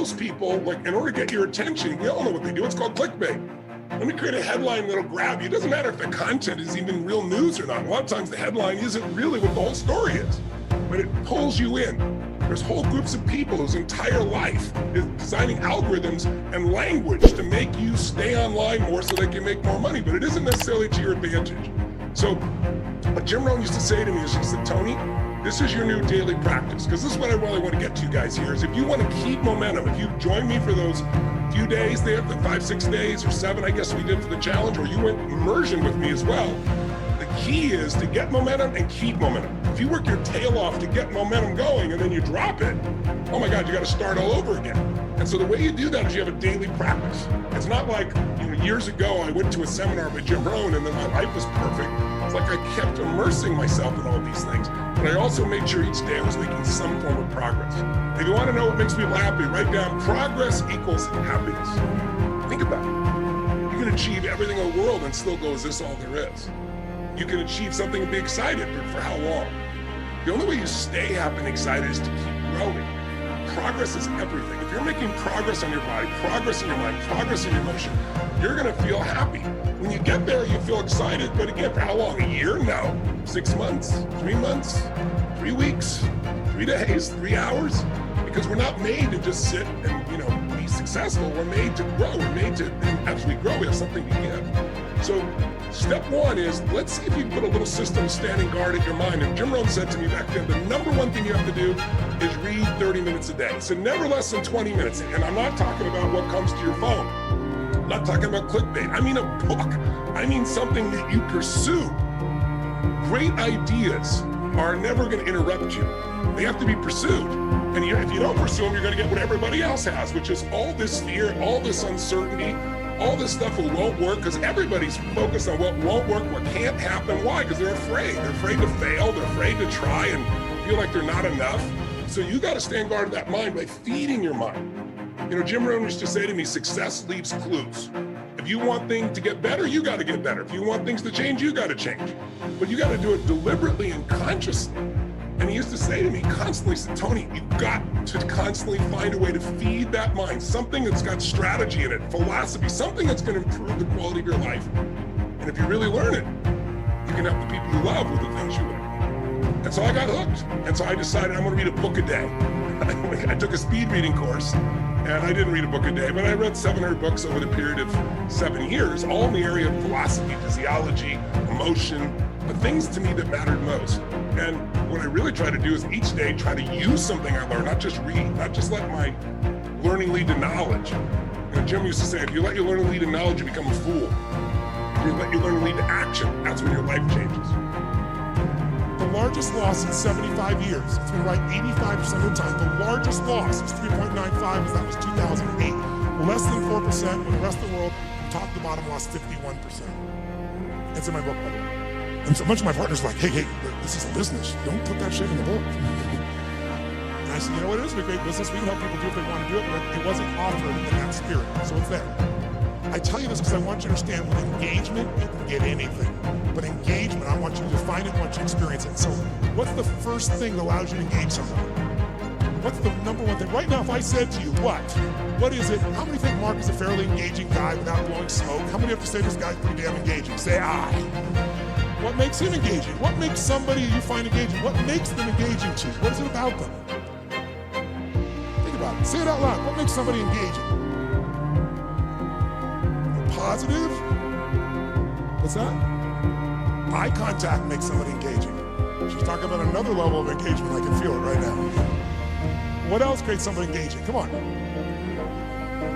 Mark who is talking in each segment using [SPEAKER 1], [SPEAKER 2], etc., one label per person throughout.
[SPEAKER 1] most people, like, in order to get your attention, we all know what they do. It's called clickbait. Let me create a headline that'll grab you. It doesn't matter if the content is even real news or not. A lot of times the headline isn't really what the whole story is, but it pulls you in. There's whole groups of people whose entire life is designing algorithms and language to make you stay online more so they can make more money, but it isn't necessarily to your advantage. So what Jim Rohn used to say to me is, he said, Tony, this is your new daily practice, because this is what I really want to get to you guys here, is if you want to keep momentum, if you join me for those few days there, the 5-6 days or 7, I guess we did for the challenge, or you went immersion with me as well, the key is to get momentum and keep momentum. If you work your tail off to get momentum going and then you drop it, oh my God, you got to start all over again. And so the way you do that is you have a daily practice. It's not like, years ago I went to a seminar by Jim Rohn and then my life was perfect. It's like I kept immersing myself in all these things, but I also made sure each day I was making some form of progress. If you want to know what makes people happy, write down progress equals happiness. Think about it. You can achieve everything in the world and still go, is this all there is? You can achieve something and be excited, but for how long? The only way you stay happy and excited is to keep growing. Progress is everything. If you're making progress on your body, progress in your mind, progress in your emotion, you're going to feel happy. When you get there, you feel excited, but again, for how long? A year? No. 6 months, 3 months, 3 weeks, 3 days, 3 hours? Because we're not made to just sit and, be successful. We're made to grow. We're made to actually grow. We have something to give. So step one is, let's see if you can put a little system standing guard at your mind. And Jim Rohn said to me back then, the number one thing you have to do is read 30 minutes a day. So never less than 20 minutes. And I'm not talking about what comes to your phone. I'm not talking about clickbait. I mean a book. I mean something that you pursue. Great ideas are never going to interrupt you. They have to be pursued. And if you don't pursue them, you're going to get what everybody else has, which is all this fear, all this uncertainty, all this stuff that won't work, because everybody's focused on what won't work, what can't happen. Why? Because they're afraid. They're afraid to fail. They're afraid to try and feel like they're not enough. So you got to stand guard of that mind by feeding your mind. Jim Rohn used to say to me, success leaves clues. If you want things to get better, you got to get better. If you want things to change, you got to change. But you got to do it deliberately and consciously. And he used to say to me constantly, said, Tony, you've got to constantly find a way to feed that mind, something that's got strategy in it, philosophy, something that's going to improve the quality of your life. And if you really learn it, you can help the people you love with the things you learn. And so I got hooked. And so I decided I'm going to read a book a day. I took a speed reading course, and I didn't read a book a day, but I read 700 books over the period of 7 years, all in the area of philosophy, physiology, emotion, the things to me that mattered most. And what I really try to do is each day try to use something I learned, not just read, not just let my learning lead to knowledge. Jim used to say, if you let your learning lead to knowledge, you become a fool. If you let your learning lead to action, that's when your life changes. The largest loss in 75 years, if you're right 85% of the time, the largest loss was 3.95, that was 2008. Less than 4%, when the rest of the world, from top to bottom, lost 51%. It's in my book, by the way. And so a bunch of my partners were like, hey, this is a business. Don't put that shit in the book. And I said, it is a great business. We can help people do if they want to do it, but it wasn't offered in that spirit. So it's there. I tell you this because I want you to understand with engagement, you can get anything. But engagement, I want you to find it, I want you to experience it. So what's the first thing that allows you to engage somebody? What's the number one thing? Right now, if I said to you, what is it? How many think Mark is a fairly engaging guy without blowing smoke? How many have to say this guy's pretty damn engaging? Say, What makes him engaging? What makes somebody you find engaging? What makes them engaging to you? What is it about them? Think about it. Say it out loud. What makes somebody engaging? They're positive? What's that? Eye contact makes somebody engaging. She's talking about another level of engagement. I can feel it right now. What else creates somebody engaging? Come on.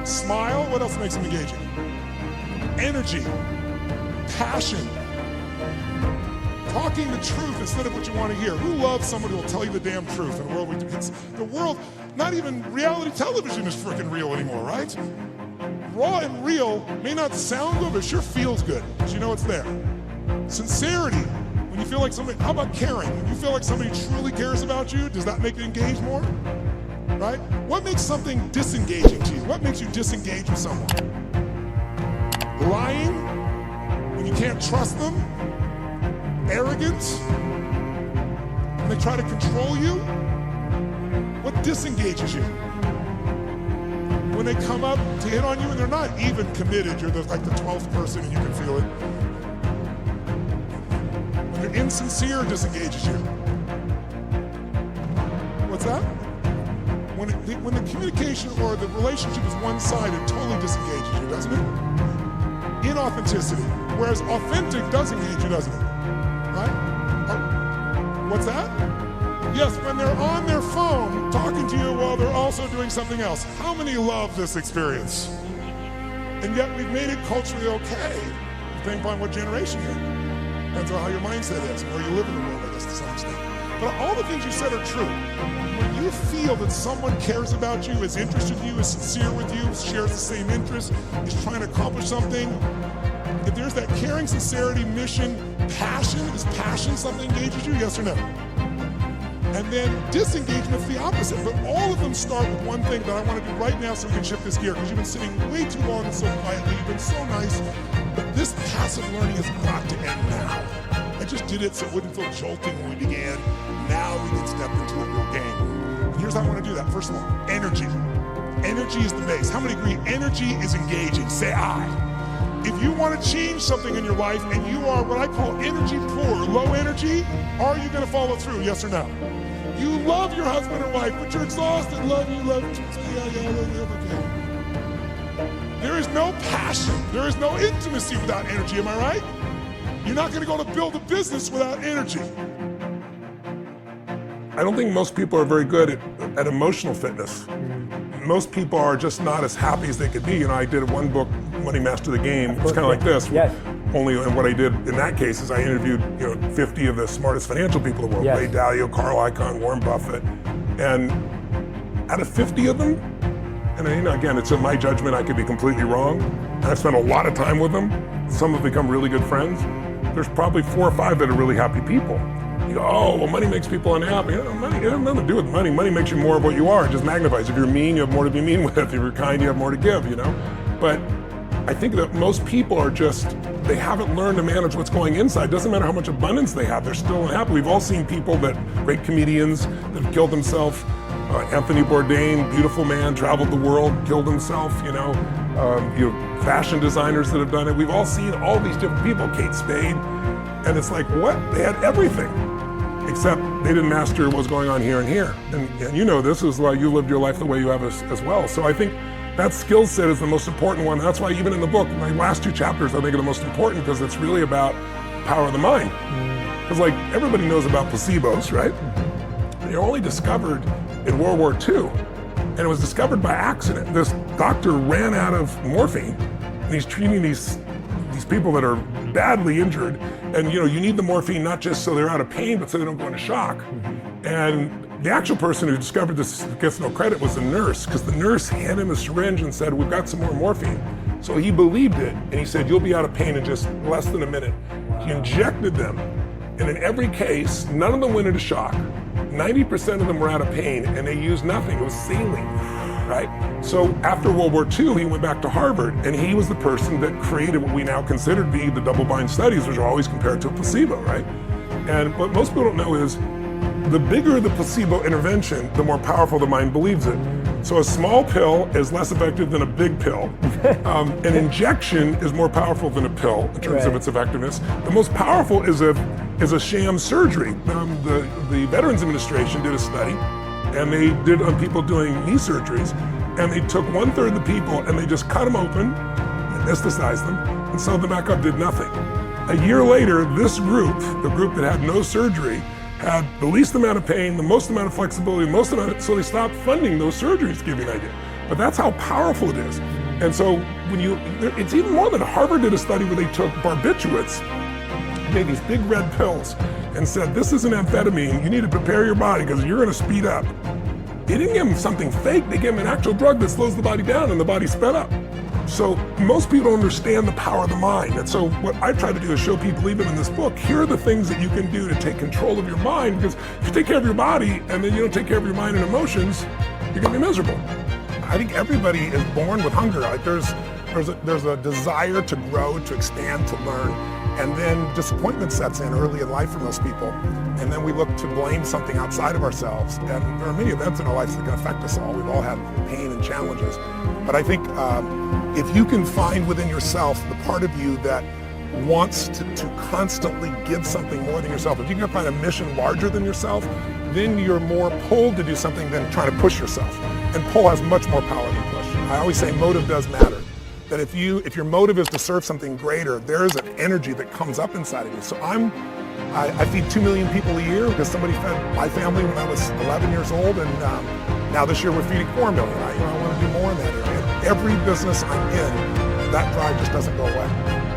[SPEAKER 1] Smile. What else makes them engaging? Energy. Passion. Talking the truth instead of what you want to hear. Who loves somebody who will tell you the damn truth in a world the world, not even reality television is freaking real anymore, right? Raw and real may not sound good, but it sure feels good because you know it's there. Sincerity. When you feel like somebody, how about caring? When you feel like somebody truly cares about you, does that make you engage more? Right? What makes something disengaging to you? What makes you disengage with someone? Lying? When you can't trust them? Arrogance? When they try to control you? What disengages you?
[SPEAKER 2] they come up to hit on you and they're not even committed, you're like the 12th person and you can feel it. When they're insincere, it disengages you. What's that? When the communication or the relationship is one-sided, it totally disengages you, doesn't it? Inauthenticity. Whereas authentic does engage you, doesn't it? Right? What's that? Yes, when they're on their phone talking to you while they're also doing something else. How many love this experience? And yet we've made it culturally okay, depending upon what generation you're in. Depends on how your mindset is and where you live in the world, I guess, to some extent. But all the things you said are true. When you feel that someone cares about you, is interested in you, is sincere with you, shares the same interests, is trying to accomplish something, if there's that caring, sincerity, mission, passion, is passion something that engages you, yes or no? And then disengagement's the opposite, but all of them start with one thing that I want to do right now so we can shift this gear, because you've been sitting way too long and so quietly, you've been so nice, but this passive learning has got to end now. I just did it so it wouldn't feel jolting when we began. Now we can step into a real game. And here's how I want to do that. First of all, energy. Energy is the base. How many agree energy is engaging? Say I. If you want to change something in your life and you are what I call energy poor, low energy, are you going to follow through, yes or no? You love your husband or wife, but you're exhausted. Love you. Yeah, love you. Okay. There is no passion. There is no intimacy without energy, am I right? You're not going to go to build a business without energy.
[SPEAKER 1] I don't think most people are very good at emotional fitness. Most people are just not as happy as they could be. You know, I did one book, Money Master the Game. It's kind of like this.
[SPEAKER 3] Yes.
[SPEAKER 1] Only what I did in that case is I interviewed 50 of the smartest financial people in the world.
[SPEAKER 3] Yes.
[SPEAKER 1] Ray Dalio, Carl Icahn, Warren Buffett. And out of 50 of them, and again, it's in my judgment, I could be completely wrong. And I've spent a lot of time with them. Some have become really good friends. There's probably 4 or 5 that are really happy people. You go, oh, well, money makes people unhappy. Money, it has nothing to do with money. Money makes you more of what you are. It just magnifies. If you're mean, you have more to be mean with. If you're kind, you have more to give, But I think that most people are they haven't learned to manage what's going inside. Doesn't matter how much abundance they have, they're still unhappy. We've all seen people great comedians that have killed themselves. Anthony Bourdain, beautiful man, traveled the world, killed himself, fashion designers that have done it. We've all seen all these different people, Kate Spade, and it's like, what? They had everything, except they didn't master what was going on here and here. And this is why you lived your life the way you have as well. So I think that skill set is the most important one. That's why even in the book, my last 2 chapters, I think are the most important, because it's really about power of the mind. Because everybody knows about placebos, right? They were only discovered in World War II, and it was discovered by accident. This doctor ran out of morphine, and he's treating these people that are badly injured, and you need the morphine not just so they're out of pain, but so they don't go into shock. And the actual person who discovered this gets no credit was the nurse, because the nurse handed him a syringe and said, we've got some more morphine. So he believed it, and he said, you'll be out of pain in just less than a minute. He injected them, and in every case, none of them went into shock. 90% of them were out of pain, and they used nothing. It was saline, right? So after World War II, he went back to Harvard, and he was the person that created what we now consider to be the double-blind studies, which are always compared to a placebo, right? And what most people don't know is the bigger the placebo intervention, the more powerful the mind believes it. So a small pill is less effective than a big pill. An injection is more powerful than a pill in terms of its effectiveness. The most powerful is a sham surgery. The Veterans Administration did a study, and they did on people doing knee surgeries, and they took 1/3 of the people and they just cut them open, anesthetized them, and sewed them back up, did nothing. A year later, this group, the group that had no surgery, had the least amount of pain, the most amount of flexibility, so they stopped funding those surgeries, to give you an idea. But that's how powerful it is. And so it's even more than Harvard did a study where they took barbiturates, made these big red pills, and said, this is an amphetamine, you need to prepare your body because you're gonna speed up. They didn't give them something fake, they gave them an actual drug that slows the body down and the body sped up. So most people don't understand the power of the mind. And so what I try to do is show people, even in this book, here are the things that you can do to take control of your mind, because if you take care of your body and then you don't take care of your mind and emotions, you're gonna be miserable. I think everybody is born with hunger. There's a desire to grow, to expand, to learn.
[SPEAKER 2] And then disappointment sets in early in life for most people. And then we look to blame something outside of ourselves. And there are many events in our lives that can affect us all. We've all had pain and challenges. But I think if you can find within yourself the part of you that wants to constantly give something more than yourself, if you can find a mission larger than yourself, then you're more pulled to do something than trying to push yourself. And pull has much more power than push. I always say motive does matter. That if your motive is to serve something greater, there is an energy that comes up inside of you. So I feed 2 million people a year because somebody fed my family when I was 11 years old, and now this year we're feeding 4 million. I want to do more in that area. Every business I'm in, that drive just doesn't go away.